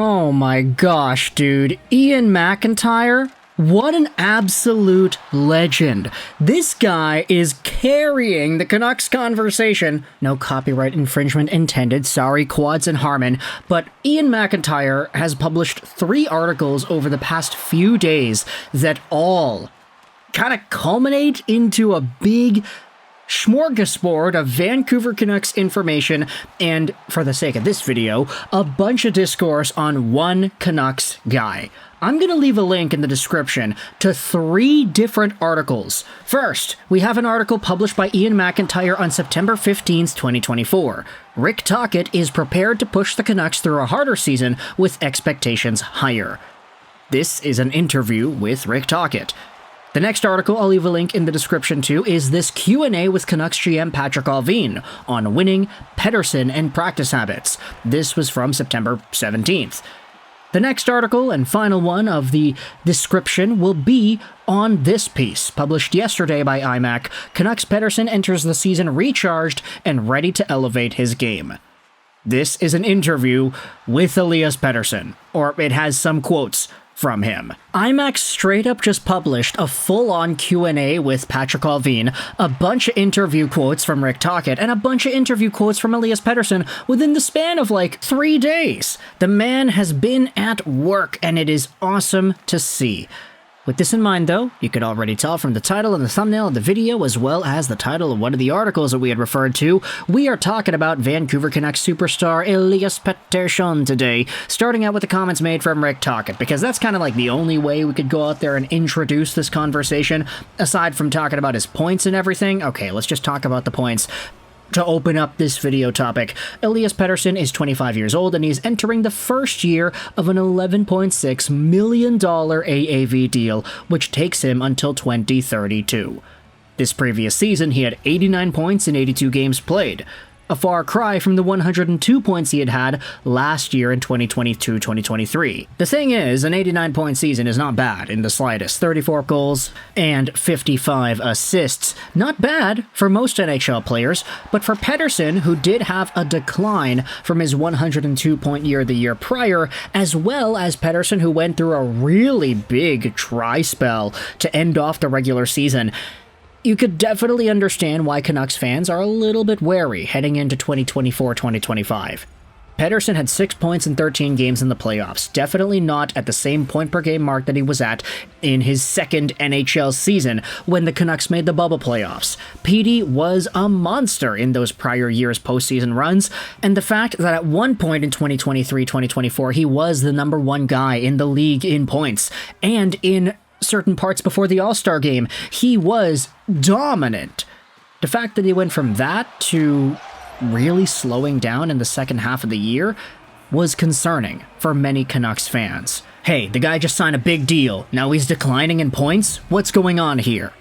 Oh my gosh, dude. Ian McIntyre? What an absolute legend. This guy is carrying the Canucks conversation. No copyright infringement intended, sorry Quads and Harmon, but Ian McIntyre has published 3 articles over the past few days that all kind of culminate into a big smorgasbord of Vancouver Canucks information and, for the sake of this video, a bunch of discourse on one Canucks guy. I'm going to leave a link in the description to 3 different articles. First, we have an article published by Ian McIntyre on September 15th, 2024. Rick Tocchet is prepared to push the Canucks through a harder season with expectations higher. This is an interview with Rick Tocchet. The next article, I'll leave a link in the description to, is this Q&A with Canucks GM Patrik Allvin on winning, Pettersson, and practice habits. This was from September 17th. The next article, and final one of the description, will be on this piece, published yesterday by iMac. Canucks Pettersson enters the season recharged and ready to elevate his game. This is an interview with Elias Pettersson, or it has some quotes from him. iMac straight up just published a full-on Q&A with Patrik Allvin, a bunch of interview quotes from Rick Tocchet, and a bunch of interview quotes from Elias Pettersson within the span of like 3 days. The man has been at work, and it is awesome to see. With this in mind, though, you could already tell from the title and the thumbnail of the video, as well as the title of one of the articles that we had referred to, we are talking about Vancouver Canucks superstar Elias Pettersson today, starting out with the comments made from Rick Tocchet, because that's kind of like the only way we could go out there and introduce this conversation, aside from talking about his points and everything. Okay, let's just talk about the points. To open up this video topic, Elias Pettersson is 25 years old and he's entering the first year of an $11.6 million AAV deal, which takes him until 2032. This previous season, he had 89 points in 82 games played, a far cry from the 102 points he had last year in 2022-2023. The thing is, an 89-point season is not bad in the slightest. 34 goals and 55 assists. Not bad for most NHL players, but for Pettersson, who did have a decline from his 102-point year the year prior, as well as Pettersson, who went through a really big dry spell to end off the regular season, you could definitely understand why Canucks fans are a little bit wary heading into 2024-2025. Pettersson had 6 points in 13 games in the playoffs, definitely not at the same point-per-game mark that he was at in his second NHL season when the Canucks made the bubble playoffs. Petey was a monster in those prior years' postseason runs, and the fact that at one point in 2023-2024 he was the number 1 guy in the league in points, and in certain parts before the All-Star game, he was dominant. The fact that he went from that to really slowing down in the second half of the year was concerning for many Canucks fans. Hey, the guy just signed a big deal. Now he's declining in points? What's going on here?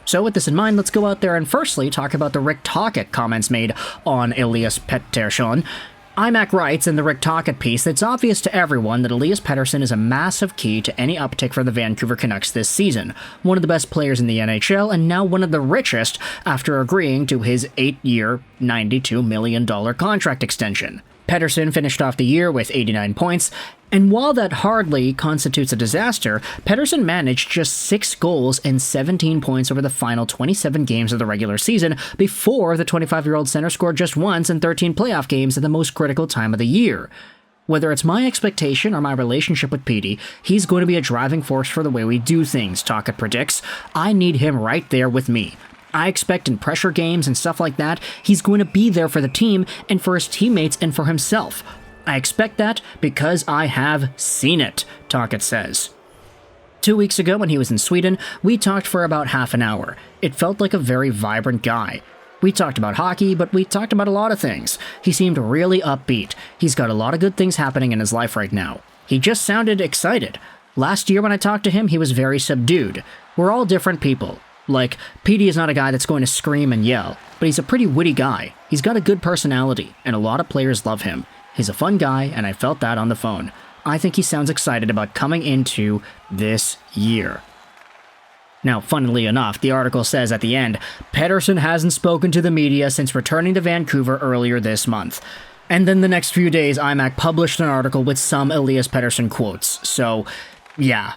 So with this in mind, let's go out there and firstly talk about the Rick Tocchet comments made on Elias Pettersson. iMac writes in the Rick Tocchet piece that it's obvious to everyone that Elias Pettersson is a massive key to any uptick for the Vancouver Canucks this season. One of the best players in the NHL and now one of the richest after agreeing to his 8-year, $92 million contract extension. Pettersson finished off the year with 89 points, and while that hardly constitutes a disaster, Pettersson managed just 6 goals and 17 points over the final 27 games of the regular season before the 25-year-old center scored just once in 13 playoff games at the most critical time of the year. Whether it's my expectation or my relationship with Petey, he's going to be a driving force for the way we do things, Tocchet predicts. I need him right there with me. I expect in pressure games and stuff like that, he's going to be there for the team and for his teammates and for himself. I expect that because I have seen it, Tocchet says. 2 weeks ago when he was in Sweden, we talked for about half an hour. It felt like a very vibrant guy. We talked about hockey, but we talked about a lot of things. He seemed really upbeat. He's got a lot of good things happening in his life right now. He just sounded excited. Last year when I talked to him, he was very subdued. We're all different people. Like, Petey is not a guy that's going to scream and yell, but he's a pretty witty guy. He's got a good personality, and a lot of players love him. He's a fun guy, and I felt that on the phone. I think he sounds excited about coming into this year. Now, funnily enough, the article says at the end, Pettersson hasn't spoken to the media since returning to Vancouver earlier this month. And then the next few days, IMAC published an article with some Elias Pettersson quotes. So, yeah,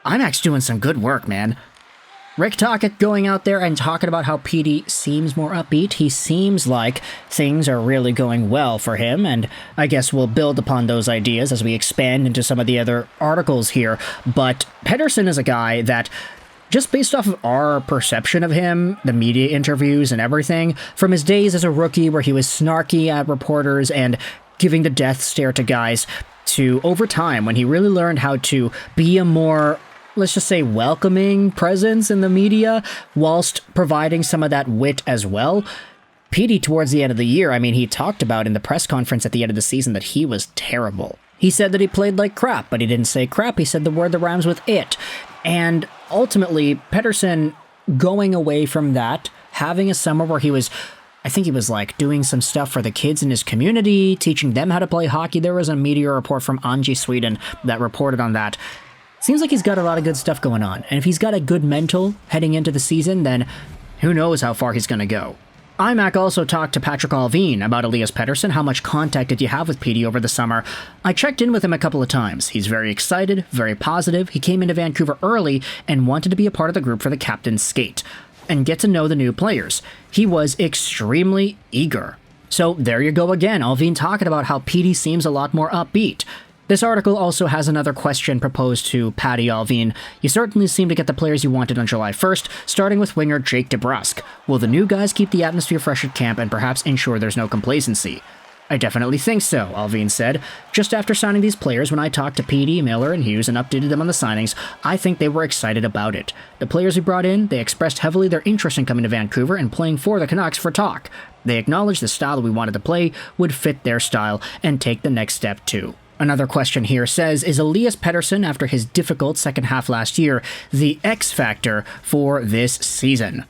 IMAC's doing some good work, man. Rick Tocchet going out there and talking about how PD seems more upbeat. He seems like things are really going well for him, and I guess we'll build upon those ideas as we expand into some of the other articles here. But Pettersson is a guy that, just based off of our perception of him, the media interviews and everything, from his days as a rookie where he was snarky at reporters and giving the death stare to guys, to over time when he really learned how to be a more, let's just say, welcoming presence in the media whilst providing some of that wit as well. PD, towards the end of the year, I mean, he talked about in the press conference at the end of the season that he was terrible. He said that he played like crap, but he didn't say crap. He said the word that rhymes with it. And ultimately, Pettersson going away from that, having a summer where he was, I think he was like doing some stuff for the kids in his community, teaching them how to play hockey. There was a media report from Angie, Sweden that reported on that. Seems like he's got a lot of good stuff going on. And if he's got a good mental heading into the season, then who knows how far he's going to go. IMAC also talked to Patrick Allvin about Elias Pettersson. How much contact did you have with PD over the summer? I checked in with him a couple of times. He's very excited, very positive. He came into Vancouver early and wanted to be a part of the group for the captain's skate and get to know the new players. He was extremely eager. So there you go again, Allvin talking about how PD seems a lot more upbeat. This article also has another question proposed to Patty Allvin. You certainly seem to get the players you wanted on July 1st, starting with winger Jake DeBrusk. Will the new guys keep the atmosphere fresh at camp and perhaps ensure there's no complacency? I definitely think so, Allvin said. Just after signing these players, when I talked to Petey, Miller, and Hughes and updated them on the signings, I think they were excited about it. The players we brought in, they expressed heavily their interest in coming to Vancouver and playing for the Canucks for talk. They acknowledged the style that we wanted to play would fit their style and take the next step too. Another question here says, is Elias Pettersson, after his difficult second half last year, the X factor for this season?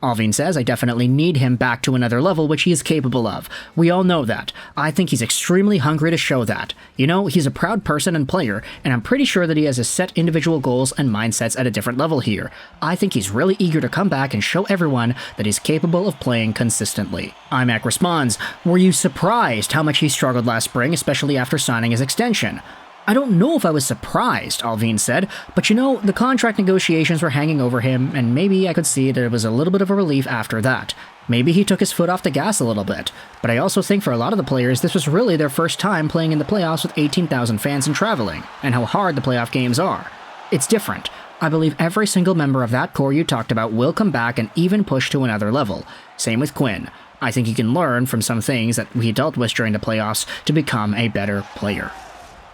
Allvin says, I definitely need him back to another level, which he is capable of. We all know that. I think he's extremely hungry to show that. You know, he's a proud person and player, and I'm pretty sure that he has a set individual goals and mindsets at a different level here. I think he's really eager to come back and show everyone that he's capable of playing consistently. IMAC responds, were you surprised how much he struggled last spring, especially after signing his extension? I don't know if I was surprised, Allvin said, but you know, the contract negotiations were hanging over him, and maybe I could see that it was a little bit of a relief after that. Maybe he took his foot off the gas a little bit. But I also think for a lot of the players, this was really their first time playing in the playoffs with 18,000 fans and traveling, and how hard the playoff games are. It's different. I believe every single member of that core you talked about will come back and even push to another level. Same with Quinn. I think he can learn from some things that we dealt with during the playoffs to become a better player.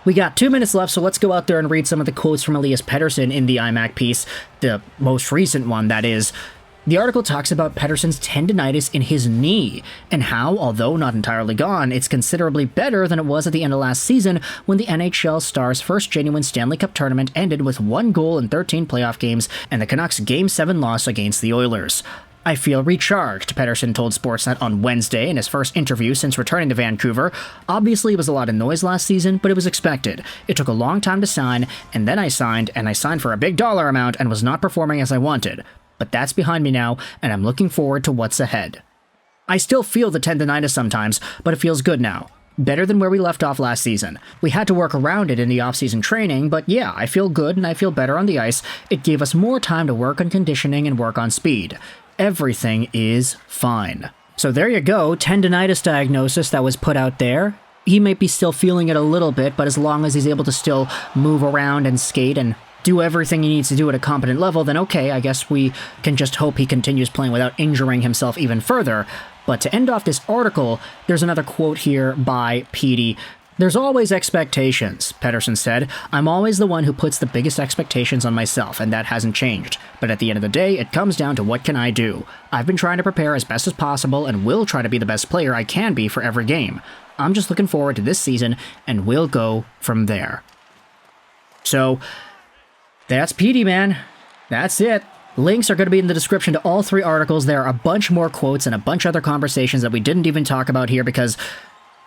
We got 2 minutes left, so let's go out there and read some of the quotes from Elias Pettersson in the IMAC piece, the most recent one, that is. The article talks about Pettersson's tendinitis in his knee, and how, although not entirely gone, it's considerably better than it was at the end of last season when the NHL Stars' first genuine Stanley Cup tournament ended with 1 goal in 13 playoff games and the Canucks' Game 7 loss against the Oilers. I feel recharged, Pettersson told Sportsnet on Wednesday in his first interview since returning to Vancouver. Obviously, it was a lot of noise last season, but it was expected. It took a long time to sign, and then I signed for a big dollar amount and was not performing as I wanted. But that's behind me now, and I'm looking forward to what's ahead. I still feel the tendinitis sometimes, but it feels good now. Better than where we left off last season. We had to work around it in the off-season training, but yeah, I feel good and I feel better on the ice. It gave us more time to work on conditioning and work on speed. Everything is fine. So there you go, tendinitis diagnosis that was put out there. He might be still feeling it a little bit, but as long as he's able to still move around and skate and do everything he needs to do at a competent level, then okay, I guess we can just hope he continues playing without injuring himself even further. But to end off this article, there's another quote here by Petey. There's always expectations, Pettersson said. I'm always the one who puts the biggest expectations on myself, and that hasn't changed. But at the end of the day, it comes down to what can I do. I've been trying to prepare as best as possible and will try to be the best player I can be for every game. I'm just looking forward to this season, and we'll go from there. So, that's Petey, man. That's it. Links are going to be in the description to all 3 articles. There are a bunch more quotes and a bunch of other conversations that we didn't even talk about here because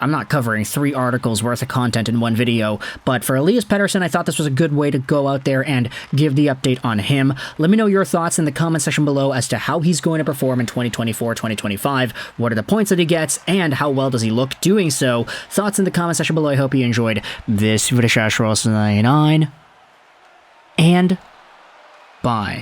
I'm not covering 3 articles worth of content in one video, but for Elias Pettersson, I thought this was a good way to go out there and give the update on him. Let me know your thoughts in the comment section below as to how he's going to perform in 2024-2025, what are the points that he gets, and how well does he look doing so. Thoughts in the comment section below. I hope you enjoyed this video. And bye.